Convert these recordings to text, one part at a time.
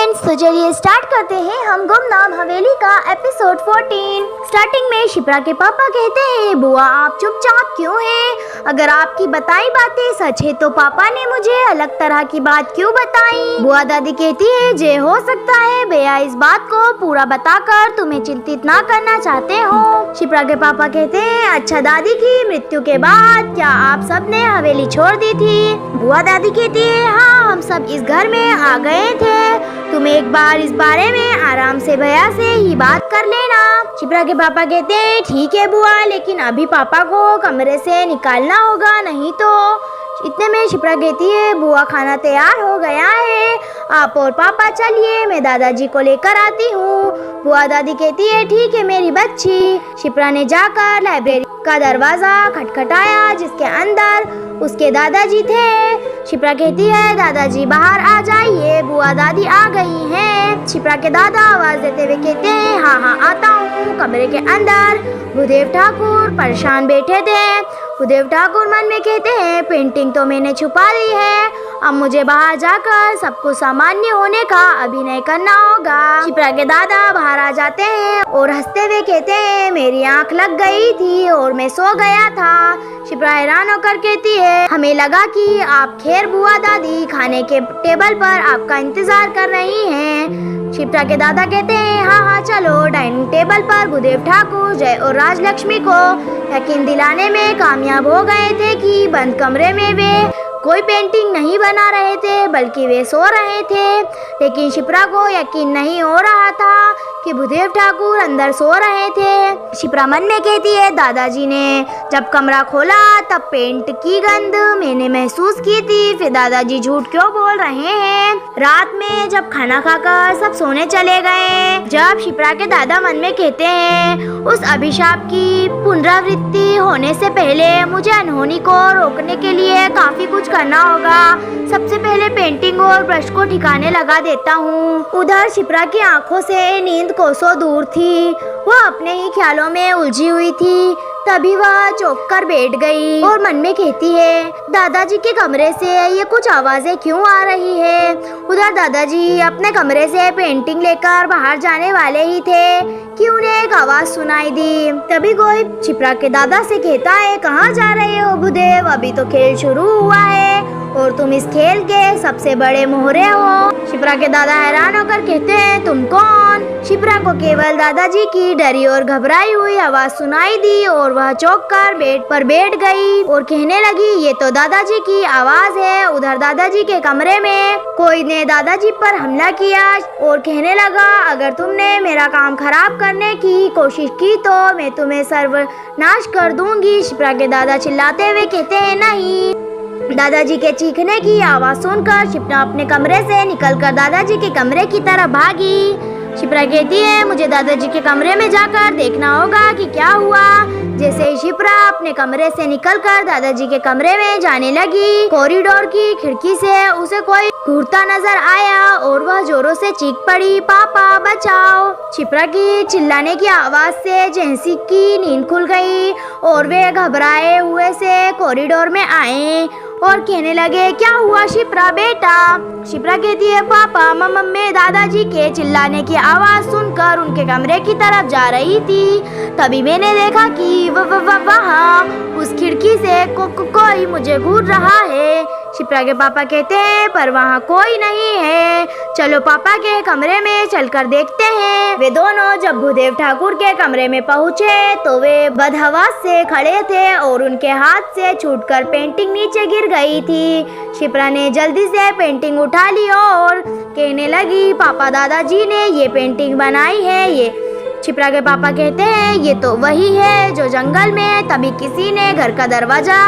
Friends, तो चलिए start करते हैं हम गुमनाम हवेली का एपिसोड 14। स्टार्टिंग में शिप्रा के पापा कहते हैं, बुआ आप चुपचाप क्यों हैं? अगर आपकी बताई बातें सच है तो पापा ने मुझे अलग तरह की बात क्यों बताई? बुआ दादी कहती है, जे हो सकता है भैया इस बात को पूरा बताकर तुम्हें चिंतित ना करना चाहते हो। शिप्रा के पापा कहते हैं, अच्छा दादी की मृत्यु के बाद क्या आप सब ने हवेली छोड़ दी थी? बुआ दादी कहती है, हाँ हम सब इस घर में आ गए थे। तुम एक बार इस बारे में आराम से भैया से ही बात कर लेना। शिप्रा के पापा कहते हैं, ठीक है बुआ, लेकिन अभी पापा को कमरे से निकालना होगा, नहीं तो। इतने में शिप्रा कहती है, बुआ खाना तैयार हो गया है, आप और पापा चलिए, मैं दादाजी को लेकर आती हूँ। बुआ दादी कहती है, ठीक है मेरी बच्ची। शिप्रा ने जाकर लाइब्रेरी का दरवाजा खटखटाया, जिसके अंदर उसके दादाजी थे। शिप्रा कहती है, दादाजी बाहर आ जाइए, बुआ दादी आ गई हैं। शिप्रा के दादा आवाज देते हुए कहते हैं, हाँ हाँ आता हूँ। कमरे के अंदर भूदेव ठाकुर परेशान बैठे थे। भूदेव ठाकुर मन में कहते हैं, पेंटिंग तो मैंने छुपा ली है, अब मुझे बाहर जाकर सब कुछ सामान्य होने का अभिनय करना होगा। शिप्रा के दादा बाहर आ जाते हैं और हंसते हुए कहते हैं, मेरी आंख लग गई थी और मैं सो गया था। शिप्रा हैरान होकर कहती है, हमें लगा कि आप खैर बुआ दादी खाने के टेबल पर आपका इंतजार कर रही हैं। शिप्रा के दादा कहते हैं, हाँ हाँ चलो। डाइनिंग टेबल पर भूदेव ठाकुर जय और राजलक्ष्मी को यकीन दिलाने में कामयाब हो गए थे कि बंद कमरे में वे कोई पेंटिंग नहीं बना रहे थे, बल्कि वे सो रहे थे। लेकिन शिप्रा को यकीन नहीं हो रहा था कि भूदेव ठाकुर अंदर सो रहे थे। शिप्रा मन में कहती है, दादाजी ने जब कमरा खोला तब पेंट की गंध मैंने महसूस की थी, फिर दादाजी झूठ क्यों बोल रहे हैं? रात में जब खाना खाकर सब सोने चले गए, जब शिप्रा के दादा मन में कहते हैं, उस अभिशाप की पुनरावृत्ति होने से पहले मुझे अनहोनी को रोकने के लिए काफी कुछ करना होगा। सबसे पहले पेंटिंग और ब्रश को ठिकाने लगा देता हूँ। उधर शिप्रा की आंखों से नींद कोसों दूर थी, वह अपने ही ख्यालों में उलझी हुई थी। तभी वह चौंक कर बैठ गई और मन में कहती है, दादाजी के कमरे से ये कुछ आवाजें क्यों आ रही है? उधर दादाजी अपने कमरे से पेंटिंग लेकर बाहर जाने वाले ही थे कि उन्हें एक आवाज सुनाई दी। तभी कोई शिप्रा के दादा से कहता है, कहाँ जा रहे हो भूदेव? अभी तो खेल शुरू हुआ है और तुम इस खेल के सबसे बड़े मोहरे हो। शिप्रा के दादा हैरान होकर कहते हैं, तुम कौन? शिप्रा को केवल दादाजी की डरी और घबराई हुई आवाज सुनाई दी और वह चौंक कर बेड पर बैठ गई और कहने लगी, ये तो दादाजी की आवाज है। उधर दादाजी के कमरे में कोई ने दादाजी पर हमला किया और कहने लगा, अगर तुमने मेरा काम खराब करने की कोशिश की तो मैं तुम्हें सर्वनाश कर दूंगी। शिप्रा के दादा चिल्लाते हुए कहते हैं, नहीं। दादाजी के चीखने की आवाज सुनकर शिप्रा अपने कमरे से निकलकर दादाजी के कमरे की तरफ भागी। शिप्रा कहती है, मुझे दादाजी के कमरे में जाकर देखना होगा कि क्या हुआ। जैसे ही शिप्रा अपने कमरे से निकलकर दादाजी के कमरे में जाने लगी, कॉरिडोर की खिड़की से उसे कोई घूरता नजर आया और वह जोरों से चीख पड़ी, पापा बचाओ। शिप्रा की चिल्लाने की आवाज से जेंसी की नींद खुल गई और वे घबराए हुए से कॉरिडोर में आए और कहने लगे, क्या हुआ शिप्रा बेटा? शिप्रा कहती है, पापा मम्मी दादाजी के चिल्लाने की आवाज सुनकर उनके कमरे की तरफ जा रही थी। तभी मैंने देखा कि वहाँ उस खिड़की से कोई मुझे घूर रहा है। शिप्रा के पापा कहते हैं, पर वहाँ कोई नहीं है, चलो पापा के कमरे में चलकर देखते हैं। वे दोनों जब भूदेव ठाकुर के कमरे में पहुँचे तो वे बदहवास से खड़े थे और उनके हाथ से छूटकर पेंटिंग नीचे गिर गई थी। शिप्रा ने जल्दी से पेंटिंग उठा ली और कहने लगी, पापा दादाजी ने ये पेंटिंग बनाई है। ये शिप्रा के पापा कहते हैं, ये तो वही है जो जंगल में। तभी किसी ने घर का दरवाजा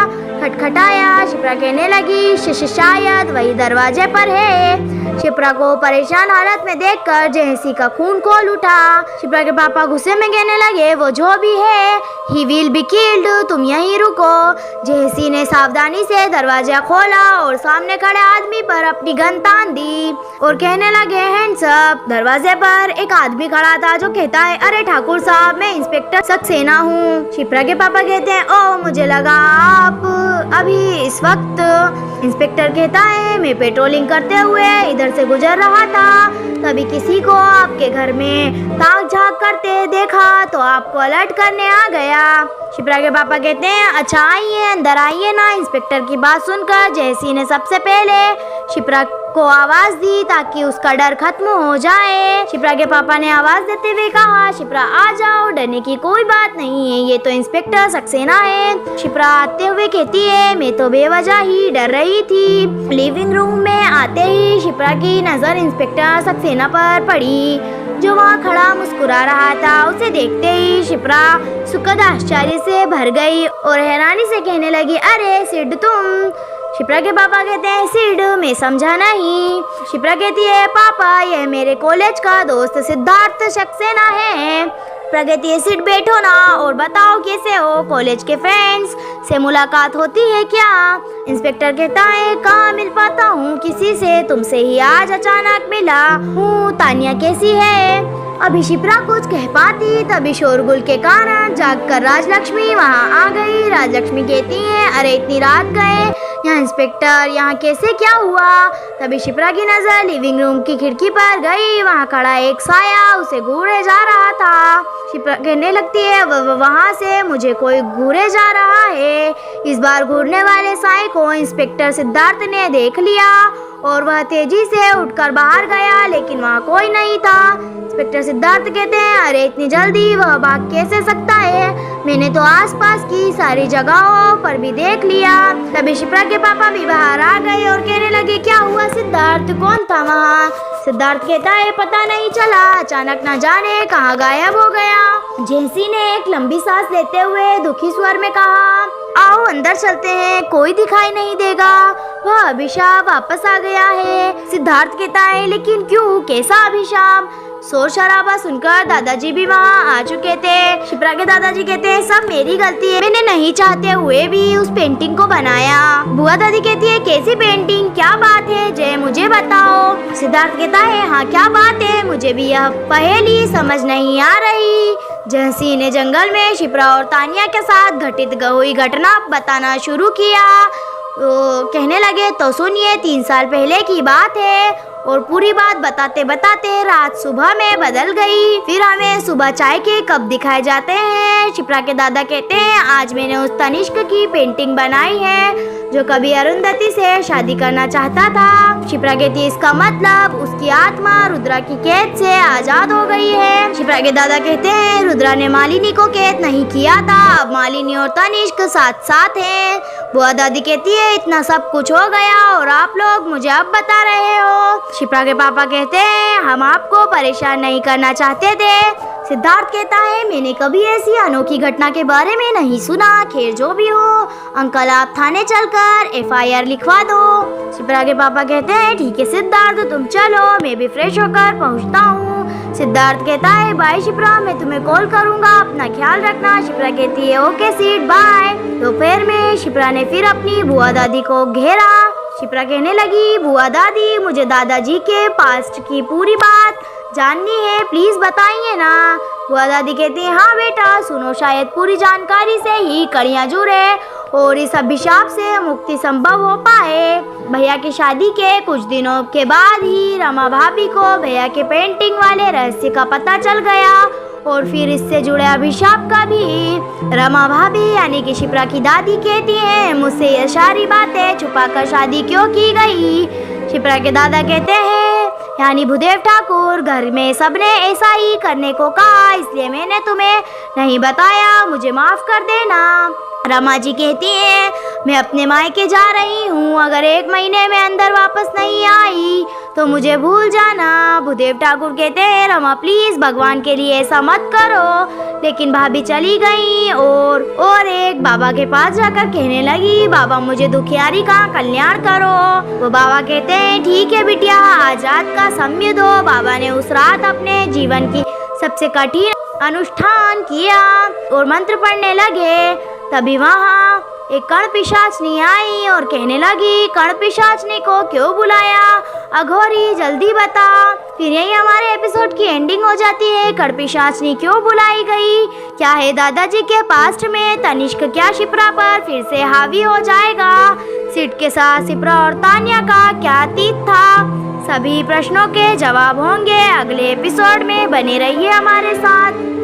खटखटाया। शिप्रा कहने लगी, शायद वही दरवाजे पर है। शिप्रा को परेशान हालत में देखकर जेंसी का खून खोल उठा। शिप्रा के पापा गुस्से में कहने लगे, वो जो भी है, ही विल बी किल्ड, तुम यहीं रुको। जेंसी ने सावधानी से दरवाजा खोला और सामने खड़े आदमी पर अपनी गन तान दी और कहने लगे, हैंड्स अप। दरवाजे पर एक आदमी खड़ा था जो कहता है, अरे ठाकुर साहब, मैं इंस्पेक्टर सक्सेना हूँ। शिप्रा के पापा कहते हैं, ओ मुझे लगा आप अभी इस वक्त इंस्पेक्टर कहता है, मैं पेट्रोलिंग करते हुए इधर से गुजर रहा था, तभी किसी को आपके घर में ताक झांक करते देखा तो आपको अलर्ट करने आ गया। शिप्रा के पापा कहते हैं, अच्छा आइए अंदर आइए ना। इंस्पेक्टर की बात सुनकर जयसी ने सबसे पहले शिप्रा को आवाज दी ताकि उसका डर खत्म हो जाए। शिप्रा के पापा ने आवाज देते हुए कहा, शिप्रा आ जाओ, डरने की कोई बात नहीं है, ये तो इंस्पेक्टर सक्सेना है। शिप्रा आते हुए कहती है, मैं तो बेवजह ही डर रही थी। लिविंग रूम में आते ही शिप्रा की नजर इंस्पेक्टर सक्सेना पर पड़ी, जो वहाँ खड़ा मुस्कुरा रहा था। उसे देखते ही शिप्रा सुखद आश्चर्य से भर गई और हैरानी से कहने लगी, अरे सिड तुम। शिप्रा के पापा कहते हैं, सिड मैं समझा नहीं। शिप्रा कहती है, पापा ये मेरे कॉलेज का दोस्त सिद्धार्थ सक्सेना है। प्रगति है, सिड बैठो ना और बताओ कैसे हो, कॉलेज के फ्रेंड्स से मुलाकात होती है क्या? इंस्पेक्टर कहता है, कहाँ मिल पाता हूँ किसी से, तुमसे ही आज अचानक मिला हूँ। तानिया कैसी है? अभी शिप्रा कुछ कह पाती तभी शोरगुल के कारण जागकर राजलक्ष्मी वहाँ आ गई। राजलक्ष्मी कहती है, अरे इतनी रात गए यहाँ इंस्पेक्टर, यहाँ कैसे क्या हुआ? तभी शिप्रा की नजर लिविंग रूम की खिड़की पर गई, वहाँ खड़ा एक साया उसे घूरे जा रहा था। शिप्रा कहने लगती है, वहाँ से मुझे कोई घूरे जा रहा है। इस बार घूरने वाले साए को इंस्पेक्टर सिद्धार्थ ने देख लिया और वह तेजी से उठकर बाहर गया, लेकिन वहाँ कोई नहीं था। इंस्पेक्टर सिद्धार्थ कहते हैं, अरे इतनी जल्दी वह भाग कैसे सकता है? मैंने तो आसपास की सारी जगहों पर भी देख लिया। तभी शिप्रा के पापा भी बाहर आ गए और कहने लगे, क्या हुआ सिद्धार्थ, कौन था वहाँ? सिद्धार्थ कहता है, पता नहीं चला, अचानक न जाने कहाँ गायब हो गया। जयसी ने एक लंबी सांस लेते हुए दुखी स्वर में कहा, आओ अंदर चलते हैं, कोई दिखाई नहीं देगा, वह अभिशाप वापस आ गया है। सिद्धार्थ कहता है, लेकिन क्यों, कैसा अभिशाप? शोर शराबा सुनकर दादाजी भी वहाँ आ चुके थे। शिप्रा के दादाजी कहते हैं, सब मेरी गलती है, मैंने नहीं चाहते हुए भी उस पेंटिंग को बनाया। बुआ दादी कहती है, कैसी पेंटिंग, क्या बात है जय, मुझे बताओ। सिद्धार्थ कहता है, हाँ क्या बात है, मुझे भी यह पहेली समझ नहीं आ रही। जयसी ने जंगल में शिप्रा और तानिया के साथ घटित हुई घटना बताना शुरू किया। तो कहने लगे, तो सुनिए, 3 साल पहले की बात है। और पूरी बात बताते बताते रात सुबह में बदल गई। फिर हमें सुबह चाय के कप दिखाए जाते हैं। शिप्रा के दादा कहते हैं, आज मैंने उस तनिष्क की पेंटिंग बनाई है जो कभी अरुंधति से शादी करना चाहता था। शिप्रा कहती है, इसका मतलब उसकी आत्मा रुद्रा की कैद से आजाद हो गई है। शिप्रा के दादा कहते हैं, रुद्रा ने मालिनी को कैद नहीं किया था, अब मालिनी और तनिष्क साथ साथ हैं। बुआ दादी कहती है, इतना सब कुछ हो गया और आप लोग मुझे अब बता रहे हो। शिप्रा के पापा कहते हैं, हम आपको परेशान नहीं करना चाहते थे। सिद्धार्थ कहता है, मैंने कभी ऐसी अनोखी घटना के बारे में नहीं सुना। खैर जो भी हो, अंकल आप थाने चलकर FIR लिखवा दो। शिप्रा के पापा कहते हैं, ठीक है सिद्धार्थ, तुम चलो, मैं भी फ्रेश होकर पहुंचता हूँ। सिद्धार्थ कहता है, बाय शिप्रा, मैं तुम्हें कॉल करूँगा, अपना ख्याल रखना। शिप्रा कहती है, ओके सिड, बाय। दोपहर में शिप्रा ने फिर अपनी बुआ दादी को घेरा। शिप्रा कहने लगी, बुआ दादी, मुझे दादाजी के पास्ट की पूरी बात जाननी है, प्लीज बताइए ना। बुआ दादी कहती है, हाँ बेटा सुनो, शायद पूरी जानकारी से ही कड़ियाँ जुड़े और इस अभिशाप से मुक्ति संभव हो पाए। भैया की शादी के कुछ दिनों के बाद ही रमा भाभी को भैया के पेंटिंग वाले रहस्य का पता चल गया और फिर इससे जुड़े अभिशाप का भी। रमा भाभी यानी कि शिप्रा की दादी कहती हैं, मुझसे ये सारी बातें छुपाकर शादी क्यों की गई। शिप्रा के दादा कहते हैं, यानी भूदेव ठाकुर, घर में सबने ऐसा ही करने को कहा, इसलिए मैंने तुम्हें नहीं बताया, मुझे माफ कर देना। रमा जी कहती हैं, मैं अपने मायके जा रही हूँ, अगर 1 महीने में अंदर वापस नहीं आई तो मुझे भूल जाना। भूदेव ठाकुर कहते हैं, रमा प्लीज भगवान के लिए ऐसा मत करो। लेकिन भाभी चली गई और एक बाबा के पास जाकर कहने लगी, बाबा मुझे दुखियारी का कल्याण करो। वो बाबा कहते हैं, ठीक है बिटिया, आज रात का समय दो। बाबा ने उस रात अपने जीवन की सबसे कठिन अनुष्ठान किया और मंत्र पढ़ने लगे। तभी वहाँ एक कण पिशाचनी आई और कहने लगी, कण पिशाचनी को क्यों बुलाया? अघोरी जल्दी बता। फिर यही हमारे एपिसोड की एंडिंग हो जाती है। कण पिशाचनी क्यों बुलाई गई? क्या है दादाजी के पास्ट में? तनिष्क क्या शिप्रा पर फिर से हावी हो जाएगा? सिड के साथ शिप्रा और तान्या का क्या अतीत था? सभी प्रश्नों के जवाब होंगे अगले एपिसोड में। बने रहिए हमारे साथ।